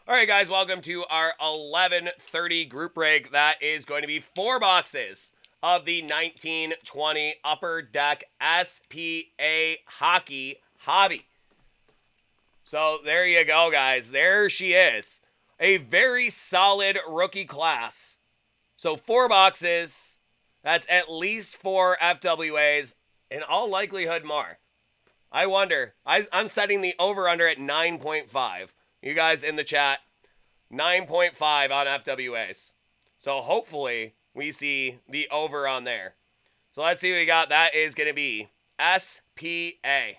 All right, guys, welcome to our 11:30 group break. That is going to be 4 boxes of the 1920 Upper Deck SPA Hockey Hobby. So there you go, guys. There she is. A very solid rookie class. So 4 boxes. That's at least 4 FWAs. In all likelihood, more. I wonder. I'm setting the over-under at 9.5. You guys in the chat, 9.5 on FWAs. So hopefully we see the over on there. So let's see what we got. That is going to be SPA.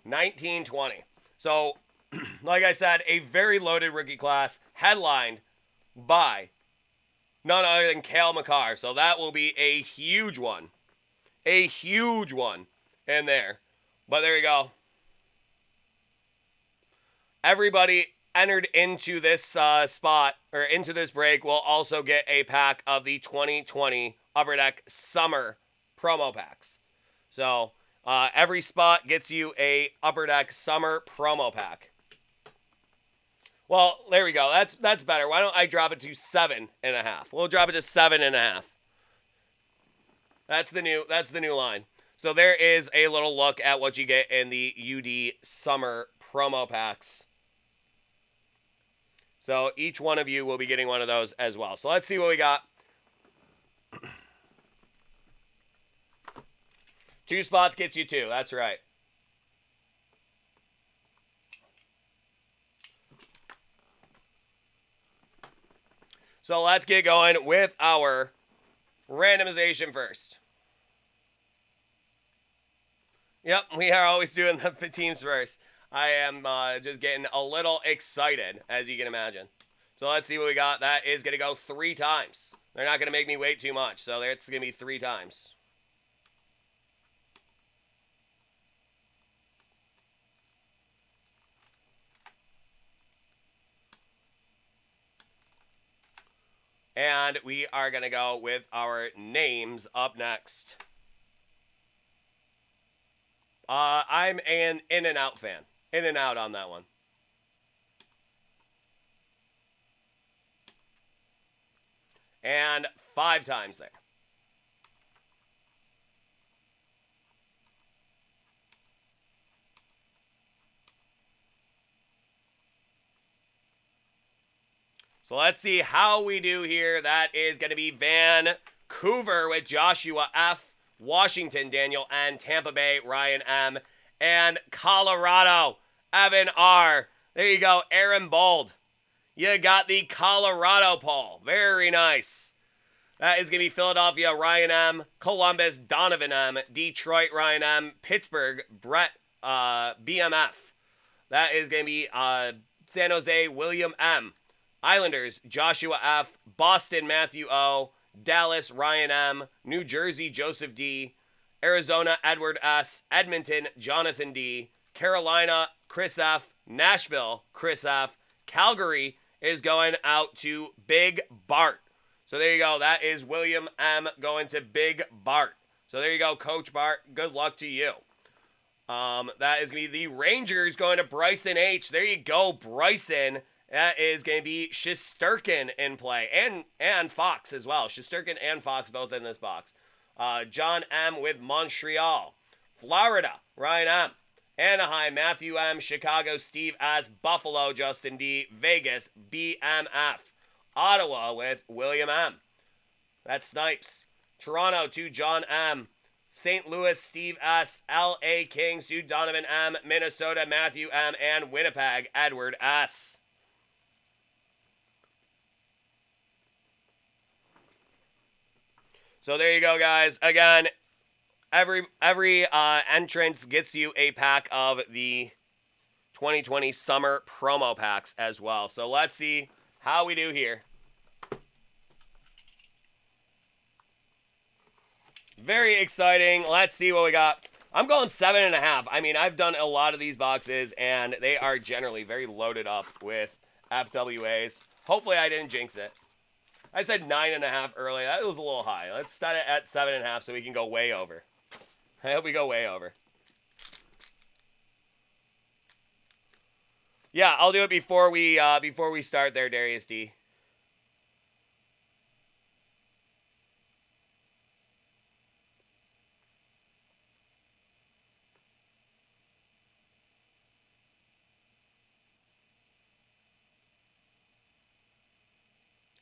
$19.20. So, like I said, a very loaded rookie class, headlined by none other than Cale Makar. So that will be a huge one. A huge one in there. But there you go. Everybody entered into this spot, or into this break, will also get a pack of the 2020 Upper Deck Summer promo packs. So, every spot gets you a Upper Deck Summer promo pack. Well, there we go. That's better. Why don't I drop it to 7.5? We'll drop it to 7.5. That's the new line. So there is a little look at what you get in the UD Summer promo packs. So each one of you will be getting one of those as well. So let's see what we got. 2 spots gets you 2. That's right. So let's get going with our randomization first. Yep, we are always doing the teams first. I am just getting a little excited, as you can imagine. So let's see what we got. That is going to go 3 times. They're not going to make me wait too much, so it's going to be 3 times. And we are going to go with our names up next. I'm an In-N-Out fan. In-N-Out on that one. And 5 times there. So let's see how we do here. That is going to be Vancouver with Joshua F., Washington, Daniel N., Tampa Bay, Ryan M., and Colorado, Evan R. There you go, Aaron Bold. You got the Colorado Paul. Very nice. That is going to be Philadelphia, Ryan M., Columbus, Donovan M., Detroit, Ryan M., Pittsburgh, Brett BMF. That is going to be San Jose, William M., Islanders, Joshua F., Boston, Matthew O., Dallas, Ryan M., New Jersey, Joseph D., Arizona, Edward S., Edmonton, Jonathan D., Carolina, Chris F., Nashville, Chris F., Calgary is going out to Big Bart. So there you go. That is William M. going to Big Bart. So there you go, Coach Bart. Good luck to you. That is going to be the Rangers going to Bryson H. There you go, Bryson. That is going to be Shesterkin in play, and Fox as well. Shesterkin and Fox both in this box. John M. with Montreal. Florida, Ryan M. Anaheim, Matthew M. Chicago, Steve S. Buffalo, Justin D. Vegas, BMF. Ottawa with William M. That's Snipes. Toronto to John M. St. Louis, Steve S. LA Kings to Donovan M. Minnesota, Matthew M. And Winnipeg, Edward S. So there you go, guys. Again, every entrance gets you a pack of the 2020 summer promo packs as well. So let's see how we do here. Very exciting. Let's see what we got. I'm going 7.5. I mean, I've done a lot of these boxes, and they are generally very loaded up with FWAs. Hopefully I didn't jinx it. I said 9.5 earlier. That was a little high. Let's start it at 7.5 so we can go way over. I hope we go way over. Yeah, I'll do it before we start there, Darius D.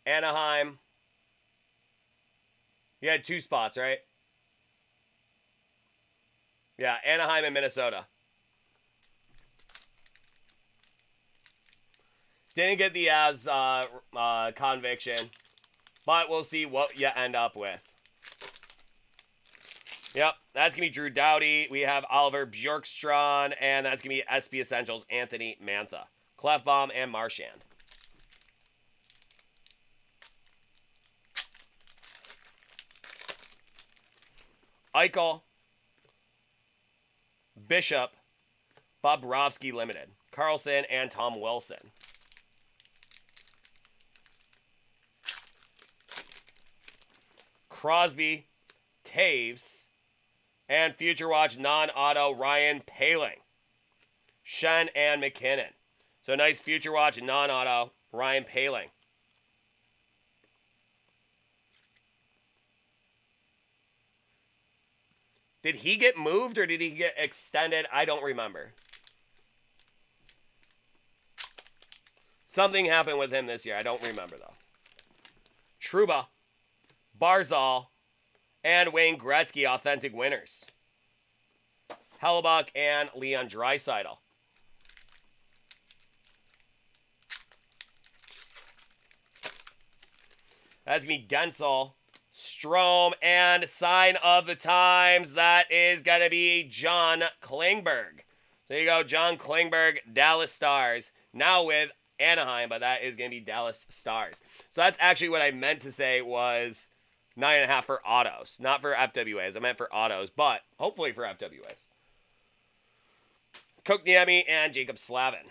Anaheim. You had 2 spots, right? Yeah, Anaheim and Minnesota. Didn't get the Avs conviction, but we'll see what you end up with. Yep, that's going to be Drew Doughty. We have Oliver Bjorkstrand, and that's going to be SP Essentials, Anthony Mantha, Clefbaum, and Marchand. Eichel, Bishop, Bobrovsky Limited, Carlson, and Tom Wilson. Crosby, Taves, and Future Watch non-auto Ryan Poehling, Shen, and McKinnon. So nice Future Watch non-auto Ryan Poehling. Did he get moved or did he get extended? I don't remember. Something happened with him this year. I don't remember, though. Trouba, Barzal, and Wayne Gretzky, authentic winners. Hellebuck and Leon Draisaitl. That's going to be Gensel, Strome, and sign of the times. That is going to be John Klingberg. So you go, John Klingberg, Dallas Stars. Now with Anaheim, but that is going to be Dallas Stars. So that's actually what I meant to say was 9.5 for autos. Not for FWAs. I meant for autos, but hopefully for FWAs. Kokniemi and Jacob Slavin.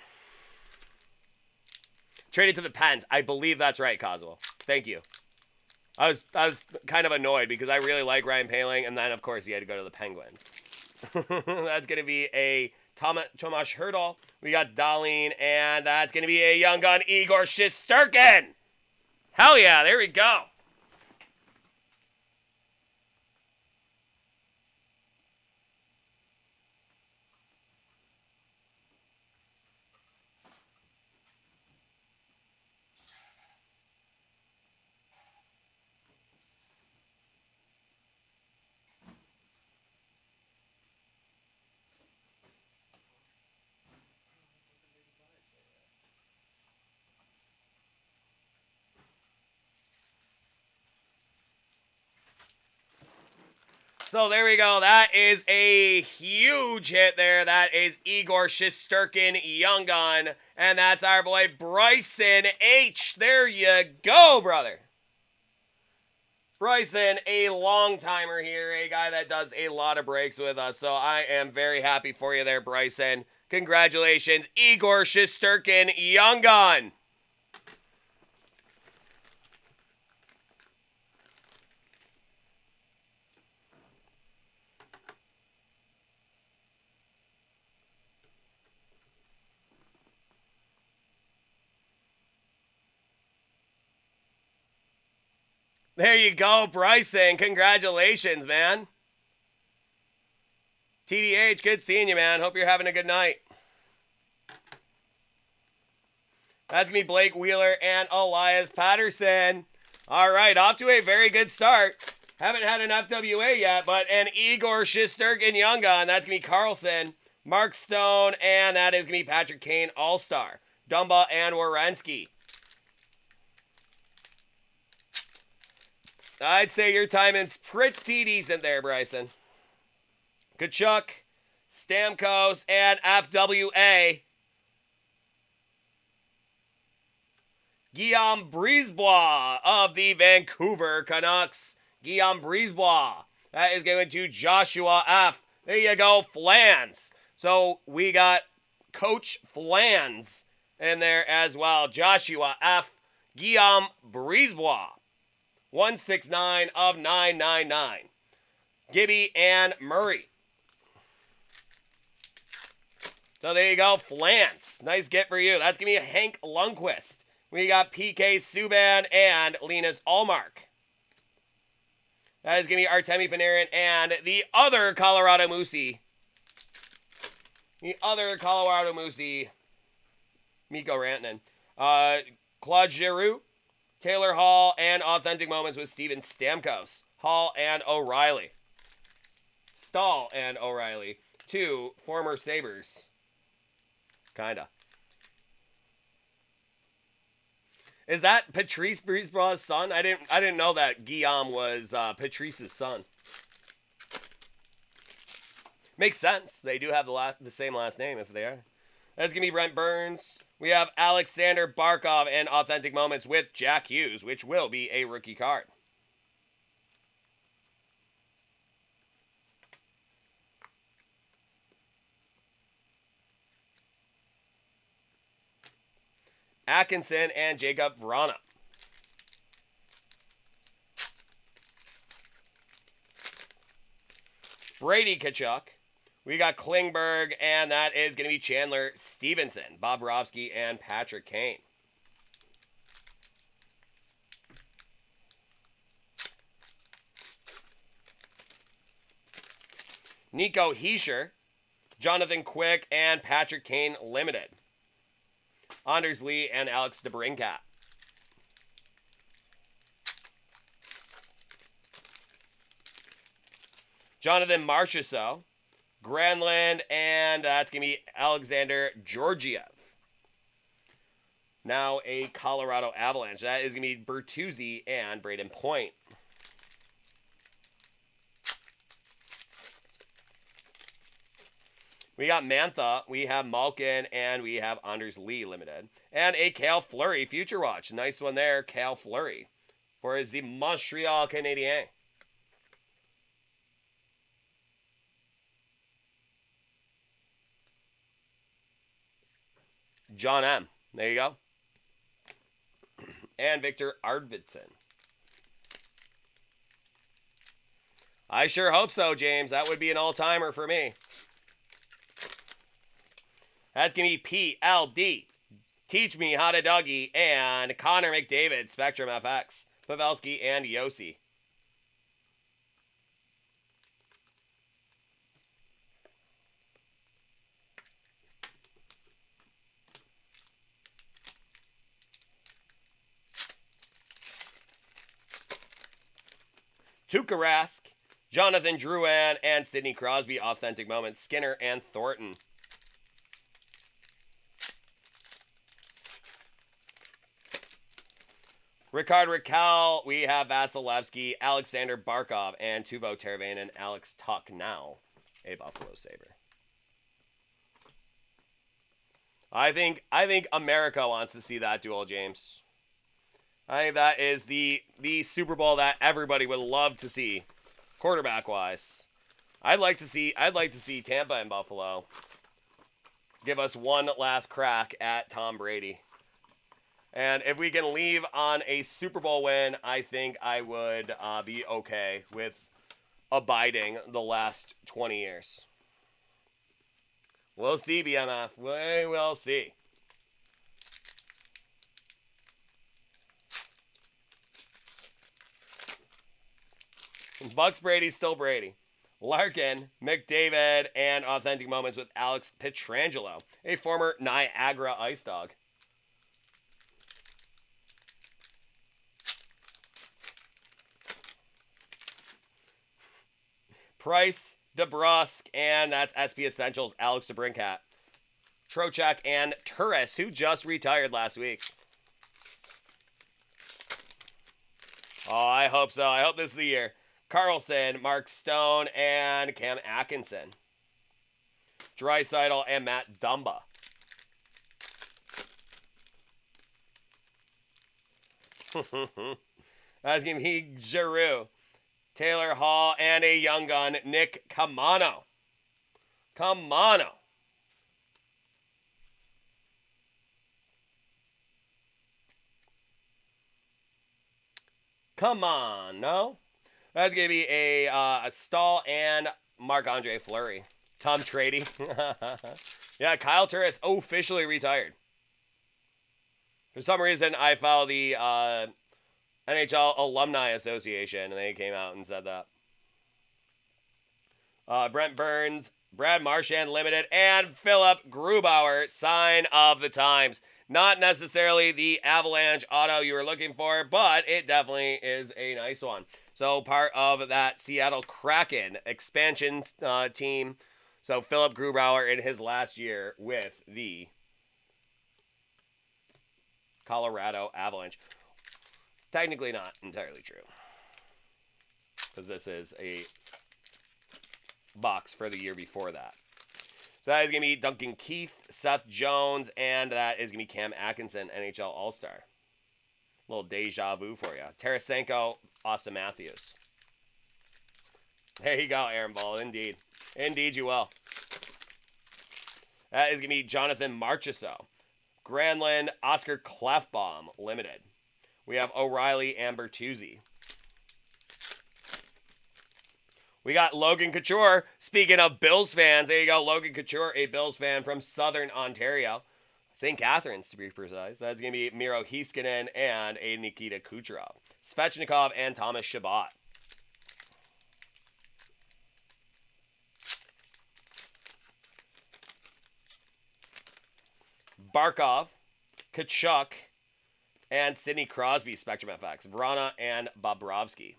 Traded to the Pens. I believe that's right, Coswell. Thank you. I was kind of annoyed because I really like Ryan Poehling, and then, of course, he had to go to the Penguins. That's going to be a Tomas Hertl. We got Dahlin, and that's going to be a young gun, Igor Shesterkin. Hell yeah, there we go. So there we go. That is a huge hit there. That is Igor Shesterkin, young gun. And that's our boy Bryson H. There you go, brother. Bryson, a long-timer here, a guy that does a lot of breaks with us. So I am very happy for you there, Bryson. Congratulations, Igor Shesterkin, young gun. There you go, Bryson. Congratulations, man. TDH, good seeing you, man. Hope you're having a good night. That's going to be Blake Wheeler and Elias Patterson. All right, off to a very good start. Haven't had an FWA yet, but an Igor Shesterkin young gun. That's going to be Carlson, Mark Stone, and that is going to be Patrick Kane All-Star. Dumba and Werenski. I'd say your timing's pretty decent there, Bryson. Kachuk, Stamkos, and FWA. Guillaume Brisebois of the Vancouver Canucks. Guillaume Brisebois. That is going to Joshua F. There you go, Flans. So we got Coach Flans in there as well. Joshua F. Guillaume Brisebois. 169 of 999. Gibby and Murray. So there you go, Flance. Nice get for you. That's going to be Hank Lundqvist. We got PK Subban and Linus Allmark. That is going to be Artemi Panarin and the other Colorado Moosey. The other Colorado Moosey, Mikko Rantanen. Claude Giroux, Taylor Hall, and Authentic Moments with Steven Stamkos. Hall and O'Reilly. Stahl and O'Reilly. 2 former Sabres. Kinda. Is that Patrice Brisebois' son? I didn't know that Guillaume was Patrice's son. Makes sense. They do have the same last name if they are. That's going to be Brent Burns. We have Alexander Barkov and Authentic Moments with Jack Hughes, which will be a rookie card. Atkinson and Jacob Vrana. Brady Tkachuk. We got Klingberg, and that is going to be Chandler Stevenson, Bobrovsky, and Patrick Kane. Nico Hischier, Jonathan Quick, and Patrick Kane Limited. Anders Lee and Alex DeBrincat. Jonathan Marchessault, Granlund, and that's going to be Alexander Georgiev. Now a Colorado Avalanche. That is going to be Bertuzzi and Braden Point. We got Mantha, we have Malkin, and we have Anders Lee Limited. And a Cal Fleury Future Watch. Nice one there, Cal Fleury. For the Montreal Canadiens. John M. There you go. And Victor Arvidsson. I sure hope so, James. That would be an all-timer for me. That's going to be PLD. Teach Me How to Dougie. And Connor McDavid, Spectrum FX. Pavelski and Yossi. Tuukka Rask, Jonathan Drouin, and Sidney Crosby, Authentic Moments, Skinner and Thornton. Ricard Raquel, we have Vasilevsky, Alexander Barkov, and Teuvo Teravainen, and Alex Tuck, now a Buffalo Sabre. I think America wants to see that duel, James. I think that is the Super Bowl that everybody would love to see, quarterback wise. I'd like to see Tampa and Buffalo give us one last crack at Tom Brady. And if we can leave on a Super Bowl win, I think I would be okay with abiding the last 20 years. We'll see, BMF. We will see. Bucks Brady, still Brady. Larkin, McDavid, and Authentic Moments with Alex Pietrangelo, a former Niagara Ice Dog. Price, DeBrusque, and that's SP Essentials, Alex DeBrincat. Trocheck and Turris, who just retired last week. Oh, I hope so. I hope this is the year. Carlson, Mark Stone, and Cam Atkinson. Draisaitl and Matt Dumba. That's going to be Giroux, Taylor Hall, and a young gun, Nick Camano. Camano. Come on, no? That's going to be a Stahl and Marc-Andre Fleury. Tom Trady. Yeah, Kyle Turris officially retired. For some reason, I follow the NHL Alumni Association, and they came out and said that. Brent Burns, Brad Marchand Limited, and Philip Grubauer, sign of the times. Not necessarily the Avalanche auto you were looking for, but it definitely is a nice one. So part of that Seattle Kraken expansion team. So Philip Grubauer in his last year with the Colorado Avalanche. Technically not entirely true, because this is a box for the year before that. So that is going to be Duncan Keith, Seth Jones, and that is going to be Cam Atkinson, NHL All-Star. A little deja vu for you. Tarasenko, Austin Matthews. There you go, Aaron Ball. Indeed. Indeed you will. That is going to be Jonathan Marchessault. Granlund, Oscar Klefbom, Limited. We have O'Reilly and Bertuzzi. We got Logan Couture. Speaking of Bills fans, there you go. Logan Couture, a Bills fan from Southern Ontario. St. Catharines, to be precise. That's going to be Miro Heiskanen and a Nikita Kucherov. Svechnikov and Thomas Chabot. Barkov, Kachuk, and Sidney Crosby, Spectrum FX. Vrana and Bobrovsky.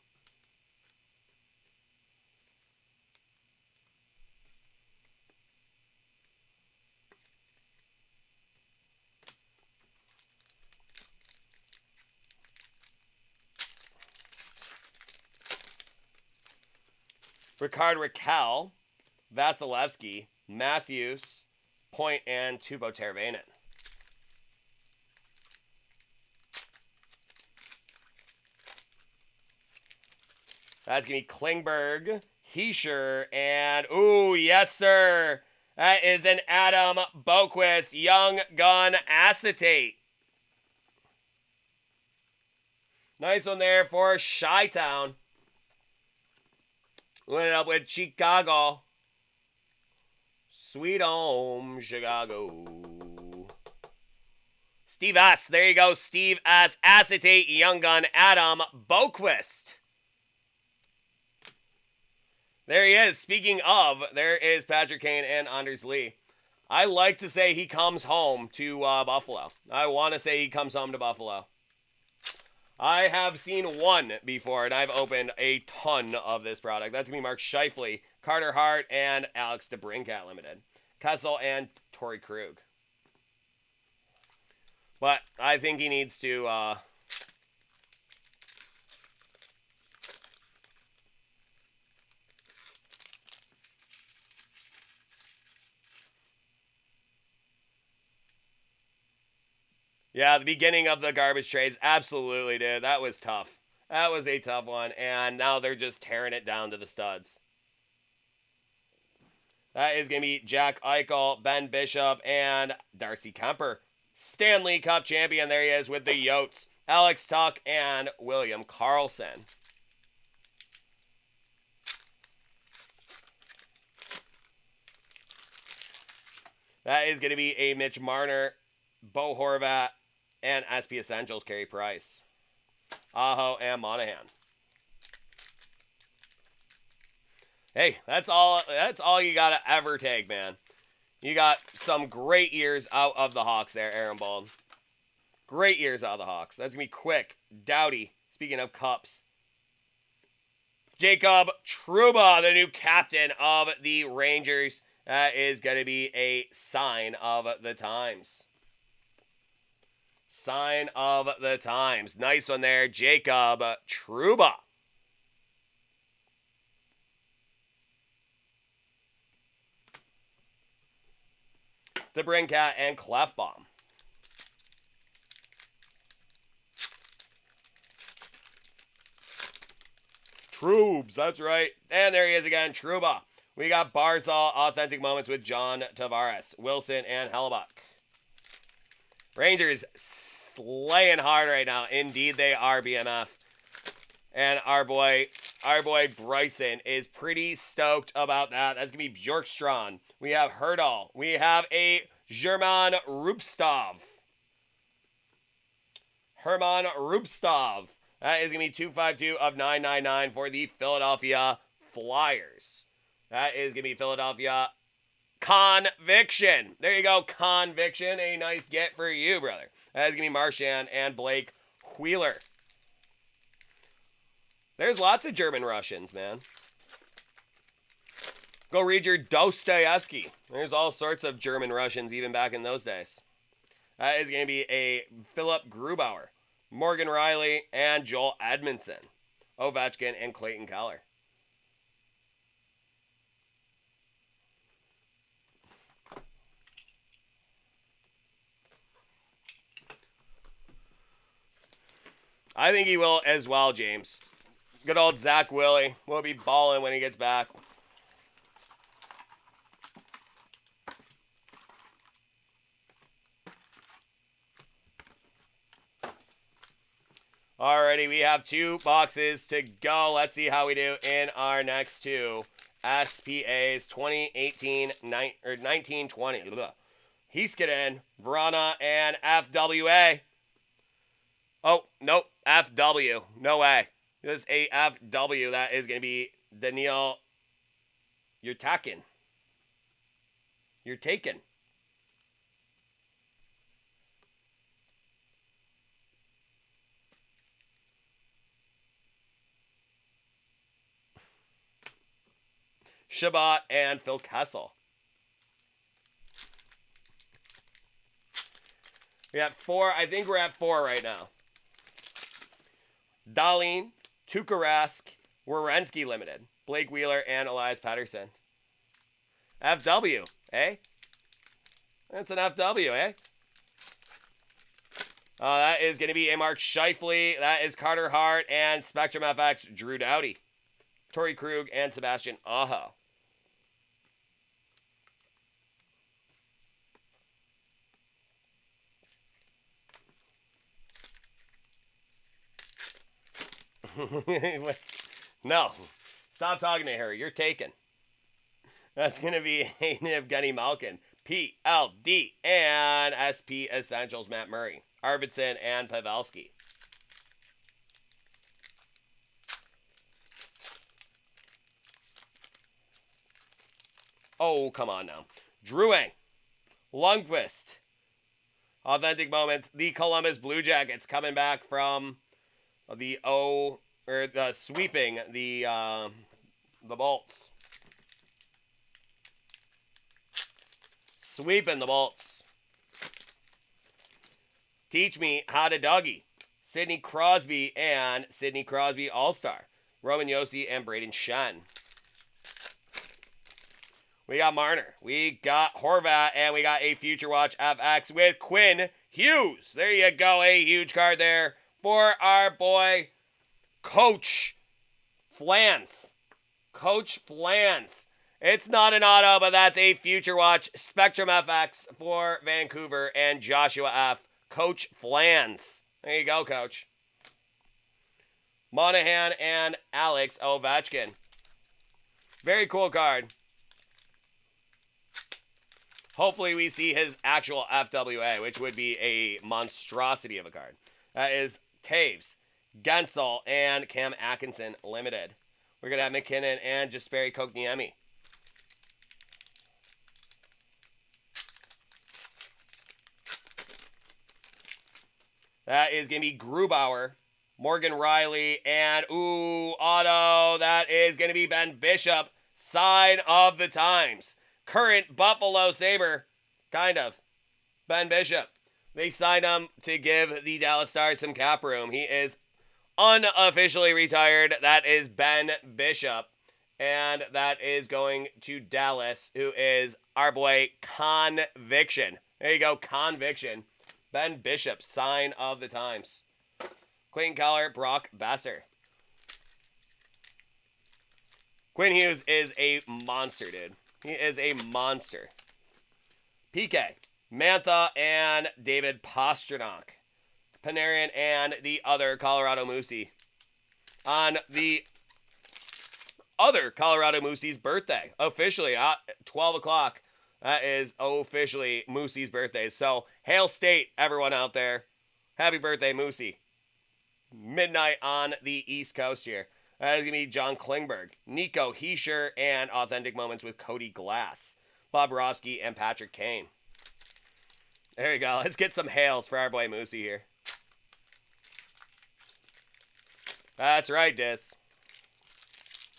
Ricard Raquel, Vasilevsky, Matthews, Point, and Teuvo Teravainen. That's going to be Klingberg, Heischer, and, ooh, yes, sir. That is an Adam Boquist Young Gun Acetate. Nice one there for Chi-Town. Went up with Chicago. Sweet home, Chicago. Steve S. There you go. Steve S. Acetate Young Gun Adam Boquist. There he is. Speaking of, there is Patrick Kane and Anders Lee. I like to say he comes home to Buffalo. I want to say he comes home to Buffalo. I have seen one before, and I've opened a ton of this product. That's going to be Mark Scheifele, Carter Hart, and Alex DeBrincat Limited. Kessel and Torrey Krug. But I think he needs to... Yeah, the beginning of the garbage trades, absolutely, dude. That was tough. That was a tough one, and now they're just tearing it down to the studs. That is going to be Jack Eichel, Ben Bishop, and Darcy Kemper. Stanley Cup champion, there he is with the Yotes. Alex Tuck and William Karlsson. That is going to be a Mitch Marner, Bo Horvat, and SP Essentials, Carey Price. Aho and Monahan. Hey, that's all you gotta ever take, man. You got some great years out of the Hawks there, Aaron Bald. Great years out of the Hawks. That's gonna be quick. Doughty, speaking of cups. Jacob Trouba, the new captain of the Rangers. That is gonna be a sign of the times. Sign of the times. Nice one there, Jacob Trouba. DeBrincat and Klefbom. Troubs, that's right. And there he is again, Trouba. We got Barzal, Authentic Moments with John Tavares, Wilson, and Hellebuck. Rangers slaying hard right now. Indeed, they are, BMF. And our boy Bryson is pretty stoked about that. That's going to be Bjorkstrand We have Hurdal. We have a German Rupstov. Herman Rupstov. That is going to be 252 of 999 for the Philadelphia Flyers. That is going to be Philadelphia Conviction. There you go, Conviction. A nice get for you, brother. That is going to be Marchand and Blake Wheeler. There's lots of German Russians, man. Go read your Dostoevsky. There's all sorts of German Russians even back in those days. That is going to be a Philip Grubauer, Morgan Riley, and Joel Edmondson. Ovechkin and Clayton Keller. I think he will as well, James. Good old Zach Willie will be balling when he gets back. Alrighty, we have 2 boxes to go. Let's see how we do in our next 2 SPAs 2018 or 1920. Heiskanen, Vrana, and FWA. Oh, nope, FW. No way. There's a FW. That is going to be Daniil. You're taken. You're taken. Shabbat and Phil Kessel. We have 4. I think we're at 4 right now. Dahlin, Tuukka Rask, Werenski Limited, Blake Wheeler, and Elias Pettersson. FW, eh? That's an FW, eh? That is going to be a Mark Scheifele. That is Carter Hart and Spectrum FX, Drew Doughty, Torrey Krug, and Sebastian Aho. No. Stop talking to her. You're taken. That's going to be Evgeny Malkin, PLD, and SP Essentials, Matt Murray, Arvidsson, and Pavelski. Oh, come on now. Drouin, Lundqvist, Authentic Moments, the Columbus Blue Jackets coming back from the sweeping the Bolts. Sweeping the Bolts. Teach me how to Dougie. Sidney Crosby and Sidney Crosby All-Star. Roman Josi and Braden Shen. We got Marner. We got Horvat. And we got a Future Watch FX with Quinn Hughes. There you go. A huge card there for our boy, Coach Flans. Coach Flans. It's not an auto, but that's a Future Watch Spectrum FX for Vancouver and Joshua F. Coach Flans. There you go, Coach. Monahan and Alex Ovechkin. Very cool card. Hopefully we see his actual FWA, which would be a monstrosity of a card. That is Taves, Gensel, and Cam Atkinson Limited. We're going to have McKinnon and Jesperi Kotkaniemi. That is going to be Grubauer, Morgan Riley, and, auto. That is going to be Ben Bishop. Sign of the times. Current Buffalo Sabre. Kind of. Ben Bishop. They signed him to give the Dallas Stars some cap room. He is unofficially retired. That is Ben Bishop. And that is going to Dallas, who is our boy Conviction. There you go, Conviction. Ben Bishop, sign of the times. Clayton Keller, Brock Besser. Quinn Hughes is a monster, dude. He is a monster. PK, Mantha, and David Pastrnak. Panarin and the other Colorado Moosey. On the other Colorado Moosey's birthday, officially at 12 o'clock That is officially Moosey's birthday. So, Hail State, everyone out there. Happy birthday, Moosey. Midnight on the East Coast here. That is going to be John Klingberg, Nico Hischier, and Authentic Moments with Cody Glass, Bob Roski, and Patrick Kane. There you go. Let's get some hails for our boy Moosey here. That's right, Dis.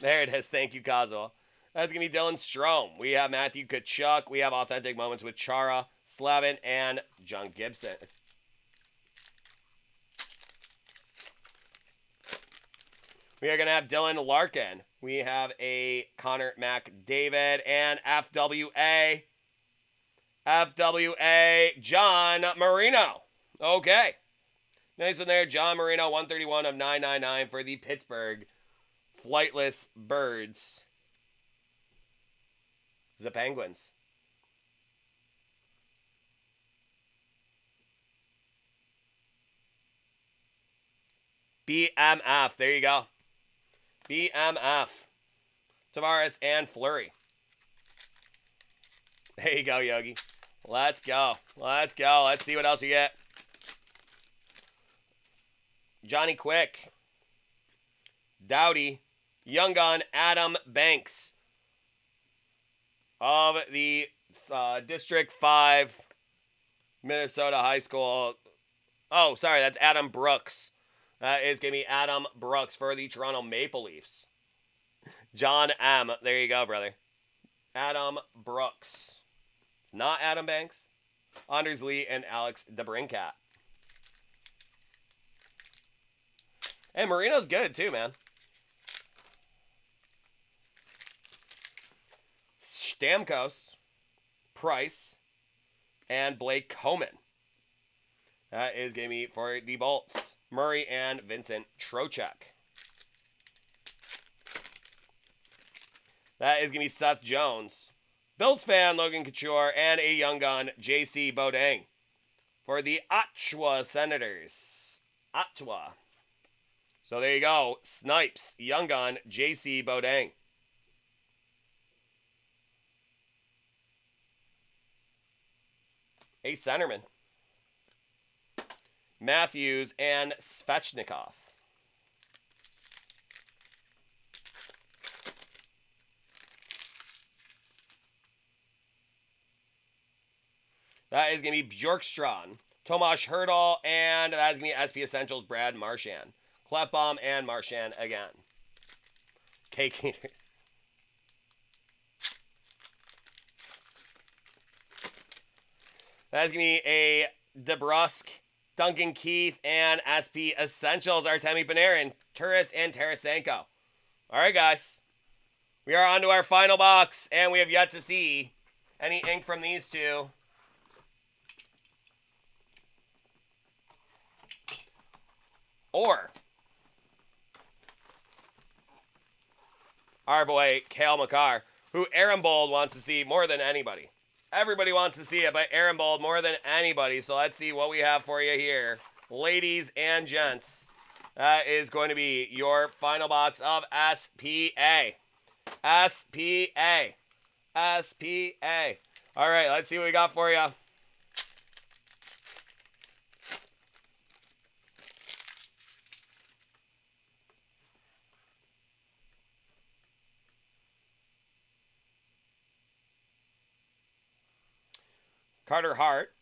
There it is. Thank you, Kazuo. That's going to be Dylan Strome. We have Matthew Kachuk. We have Authentic Moments with Chara, Slavin, and John Gibson. We are going to have Dylan Larkin. We have a Connor McDavid and FWA. FWA, John Marino. Okay. Nice one there. John Marino, 131 of 999 for the Pittsburgh Flightless Birds. The Penguins. BMF. There you go. BMF. Tavares and Fleury. There you go, Yogi. Let's go. Let's go. Let's see what else you get. Johnny Quick. Dowdy. Young Gun. Adam Banks. Of the District 5 Minnesota High School. Oh, sorry. That's Adam Brooks. That is going to be Adam Brooks for the Toronto Maple Leafs. John M. There you go, brother. Adam Brooks. It's not Adam Banks. Anders Lee and Alex DeBrincat. And Marino's good too, man. Stamkos, Price, and Blake Coleman. That is going to be for the Bolts. Murray and Vincent Trocheck. That is going to be Seth Jones. Bills fan Logan Couture and a young gun J.C. Bodang for the Ottawa Senators. Ottawa. So there you go. Snipes, young gun J.C. Bodang. A centerman. Matthews and Svechnikov. That is going to be Bjorkstrand, Tomas Hertl, and that is going to be SP Essentials, Brad Marchand. Clefbaum and Marchand again. Cake Eaters. That is going to be a DeBrusque, Duncan Keith, and SP Essentials, Artemi Panarin, Turris, and Tarasenko. All right, guys. We are on to our final box, and we have yet to see any ink from these two. Or our boy, Cale Makar, who Aaron Bold wants to see more than anybody. Everybody wants to see it, but Aaron Bold more than anybody. So let's see what we have for you here. Ladies and gents, that is going to be your final box of SPA. SPA. SPA. All right, let's see what we got for you. Carter Hart,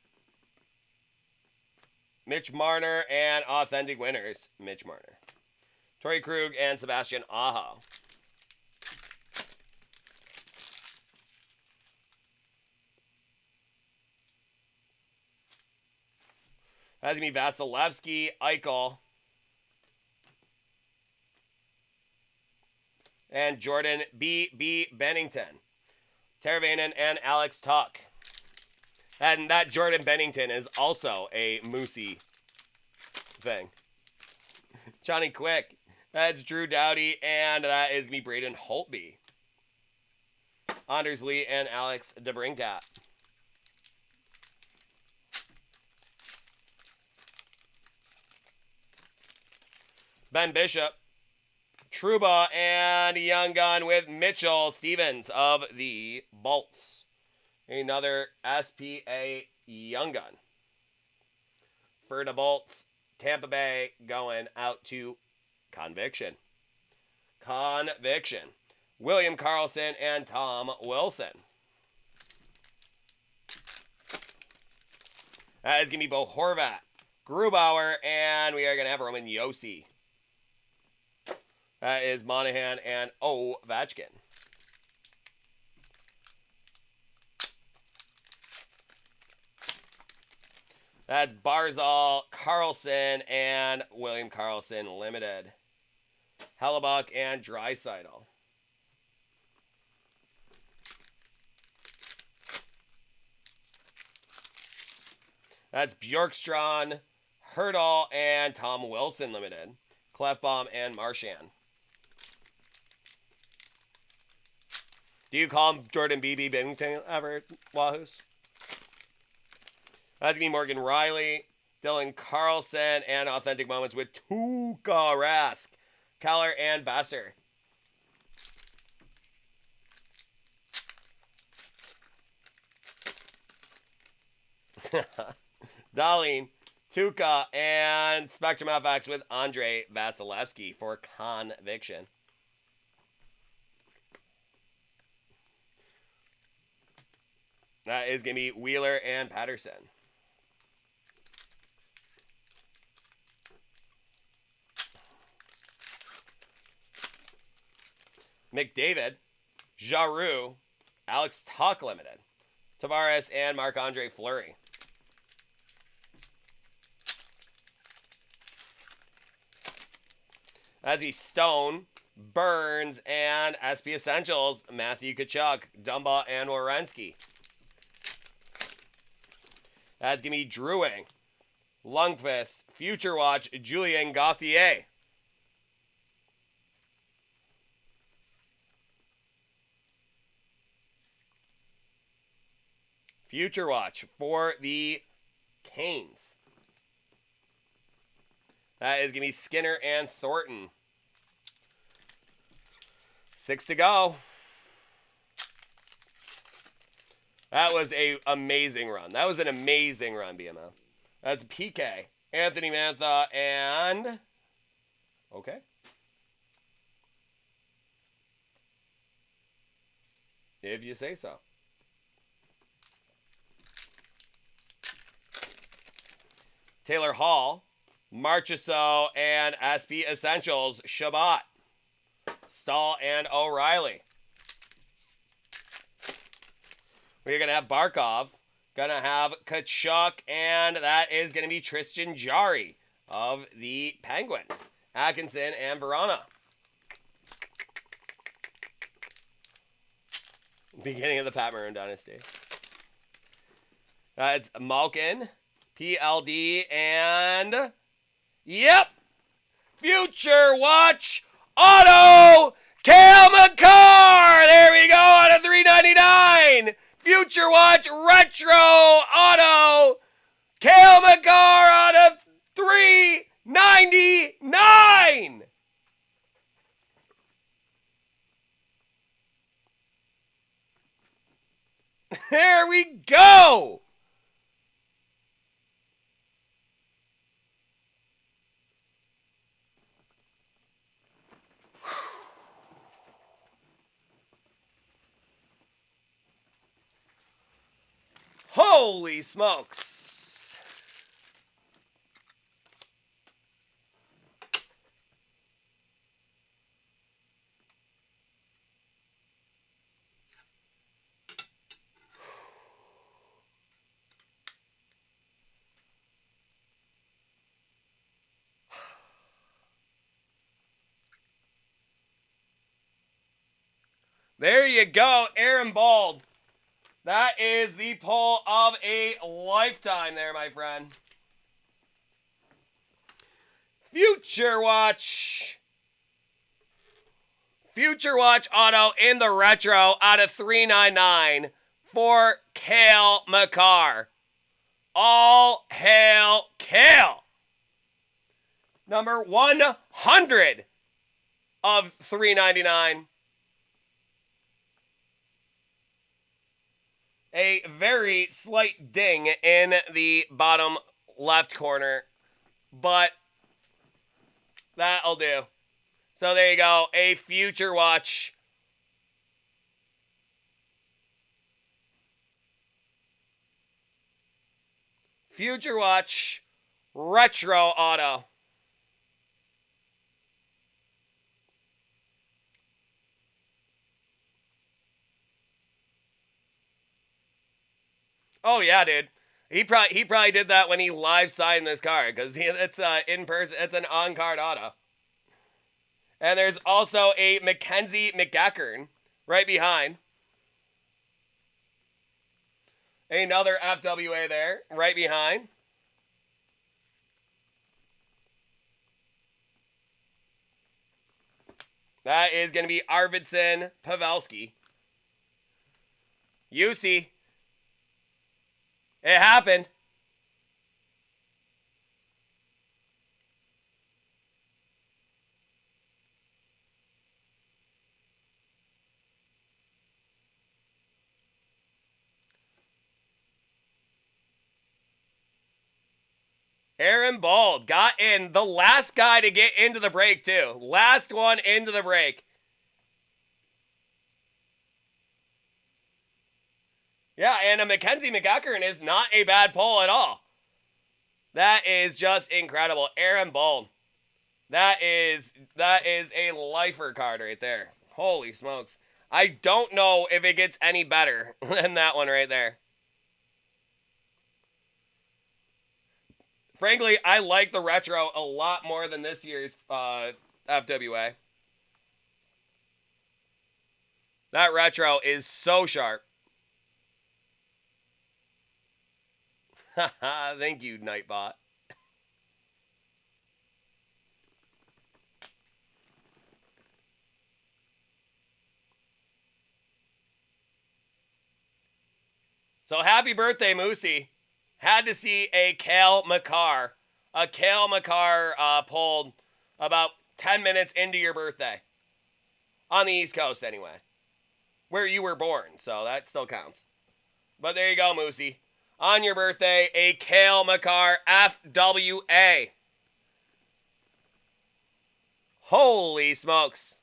Mitch Marner, and Authentic Winners, Mitch Marner. Torrey Krug and Sebastian Aho. That's going to be Vasilevsky, Eichel, and Jordan B. Bennington. Teravainen and Alex Tuck. And that Jordan Bennington is also a Moosey thing. Johnny Quick. That's Drew Doughty. And that is going to be Braden Holtby. Anders Lee and Alex DeBrincat. Ben Bishop. Trouba and Young Gun with Mitchell Stevens of the Bolts. Another SPA Young Gun. For the Bolts, Tampa Bay going out to Conviction. Conviction. William Karlsson and Tom Wilson. That is going to be Bo Horvat, Grubauer, and we are going to have Roman Josi. That is Monahan and Ovechkin. That's Barzal, Karlsson, and William Karlsson Limited. Hellebuck and Draisaitl. That's Bjorkstrand, Hurdle, and Tom Wilson Limited. Clefbaum and Marchand. Do you call him Jordan B.B. Bennington ever, Wahoos? That's going to be Morgan Riley, Dylan Carlson, and Authentic Moments with Tuukka Rask, Keller, and Besser. Darlene, Tuukka, and Spectrum FX with Andre Vasilevsky for Conviction. That is going to be Wheeler and Patterson. McDavid, Giroux, Alex Tuck Limited, Tavares, and Marc-Andre Fleury. That's Stone, Burns, and SP Essentials, Matthew Tkachuk, Dumba, and Werenski. That's going to be Drouin, Lundqvist, Future Watch, Julien Gauthier. Future Watch for the Canes. That is going to be Skinner and Thornton. 6 to go. That was an amazing run. That was an amazing run, BMO. That's PK, Anthony Mantha, and... Okay. If you say so. Taylor Hall, Marchessault, and SP Essentials, Shabbat, Stahl, and O'Reilly. We're going to have Barkov, going to have Tkachuk, and that is going to be Tristan Jarry of the Penguins, Atkinson, and Verona. Beginning of the Pat Maroon dynasty. It's Malkin, PLD, and... Yep! Future Watch Auto Cale Makar! There we go on a $3.99! Future Watch Retro Auto Cale Makar on a $3.99! There we go! Holy smokes. There you go, Aaron Bald. That is the pull of a lifetime there, my friend. Future Watch. Future Watch Auto in the retro out of $3.99 for Cale Makar. All hail Cale. Number 100 of $3.99. A very slight ding in the bottom left corner, but that'll do. So there you go, a Future Watch. Future Watch Retro Auto. Oh yeah, dude. He probably did that when he live signed this card because it's in person. It's an on card auto. And there's also a Mackenzie McEachern right behind. Another FWA there right behind. That is going to be Arvidsson Pavelski. UC. It happened. Aaron Bald got in. The last guy to get into the break, too. Last one into the break. Yeah, and a Mackenzie McEachern is not a bad pull at all. That is just incredible. Aaron Bald. That is a lifer card right there. Holy smokes. I don't know if it gets any better than that one right there. Frankly, I like the retro a lot more than this year's FWA. That retro is so sharp. Haha, thank you, Nightbot. So happy birthday, Moosey. Had to see a Cale Makar. A Cale Makar pulled about 10 minutes into your birthday. On the East Coast, anyway. Where you were born, so that still counts. But there you go, Moosey. On your birthday, a Cale Makar FWA. Holy smokes.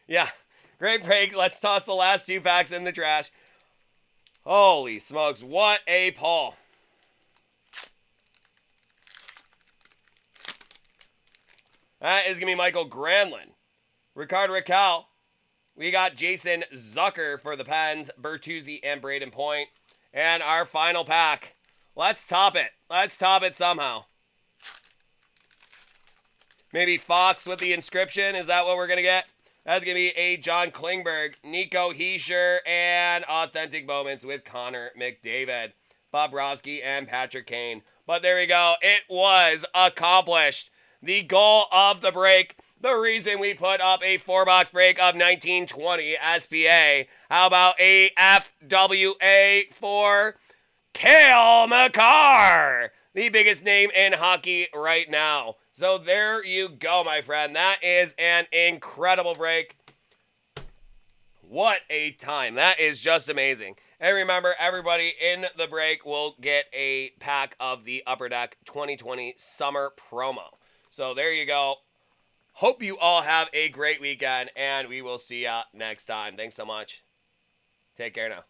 Yeah, great break. Let's toss the last two packs in the trash. Holy smokes, what a pull. That is going to be Michael Granlund. Rickard Rakell. We got Jason Zucker for the Pens, Bertuzzi, and Braden Point. And our final pack. Let's top it. Let's top it somehow. Maybe Fox with the inscription. Is that what we're going to get? That's going to be a John Klingberg, Nico Hischier, and Authentic Moments with Connor McDavid, Bobrovsky, and Patrick Kane. But there we go. It was accomplished. The goal of the break. The reason we put up a 4-box break of 1920 SPA. How about a FWA for Cale Makar, the biggest name in hockey right now. So there you go, my friend. That is an incredible break. What a time. That is just amazing. And remember, everybody in the break will get a pack of the Upper Deck 2020 Summer Promo. So there you go. Hope you all have a great weekend, and we will see ya next time. Thanks so much. Take care now.